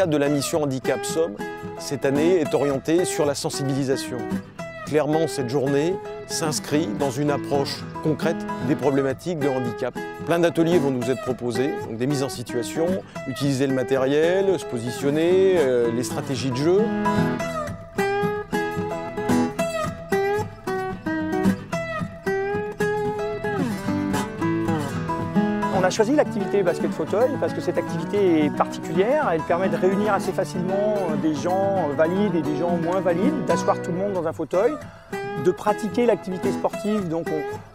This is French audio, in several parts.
cadre de la mission Handicap Somme, cette année est orientée sur la sensibilisation. Clairement, cette journée s'inscrit dans une approche concrète des problématiques de handicap. Plein d'ateliers vont nous être proposés, donc des mises en situation, utiliser le matériel, se positionner, les stratégies de jeu. On a choisi l'activité basket-fauteuil parce que cette activité est particulière, elle permet de réunir assez facilement des gens valides et des gens moins valides, d'asseoir tout le monde dans un fauteuil, de pratiquer l'activité sportive, donc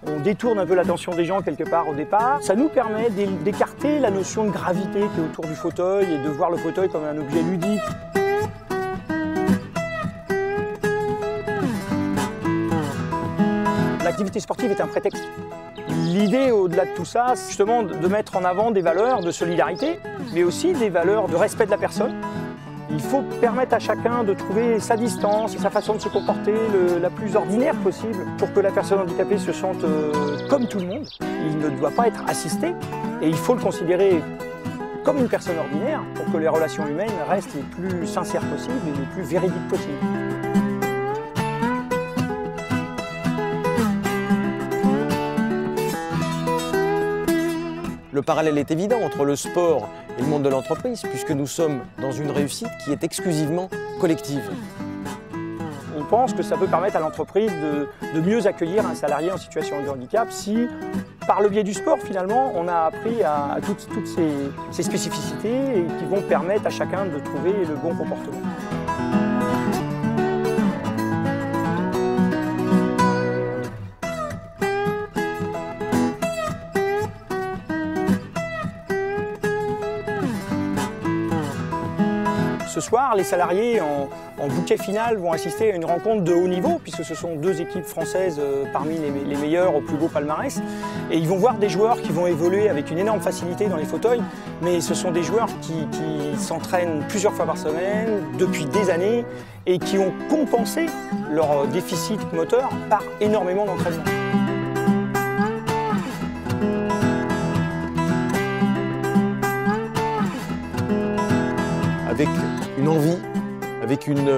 on détourne un peu l'attention des gens quelque part au départ. Ça nous permet d'écarter la notion de gravité qui est autour du fauteuil et de voir le fauteuil comme un objet ludique. L'activité sportive est un prétexte. L'idée, au-delà de tout ça, c'est justement de mettre en avant des valeurs de solidarité, mais aussi des valeurs de respect de la personne. Il faut permettre à chacun de trouver sa distance et sa façon de se comporter la plus ordinaire possible pour que la personne handicapée se sente comme tout le monde. Il ne doit pas être assisté et il faut le considérer comme une personne ordinaire pour que les relations humaines restent les plus sincères possibles et les plus véridiques possibles. Le parallèle est évident entre le sport et le monde de l'entreprise, puisque nous sommes dans une réussite qui est exclusivement collective. On pense que ça peut permettre à l'entreprise de mieux accueillir un salarié en situation de handicap si, par le biais du sport, finalement, on a appris à toutes ces spécificités et qui vont permettre à chacun de trouver le bon comportement. Ce soir, les salariés en bouquet final vont assister à une rencontre de haut niveau, puisque ce sont deux équipes françaises parmi les meilleures au plus beau palmarès. Et ils vont voir des joueurs qui vont évoluer avec une énorme facilité dans les fauteuils, mais ce sont des joueurs qui s'entraînent plusieurs fois par semaine, depuis des années, et qui ont compensé leur déficit moteur par énormément d'entraînement. Avec une envie, avec une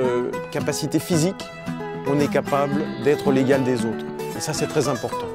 capacité physique, on est capable d'être l'égal des autres. Et ça, c'est très important.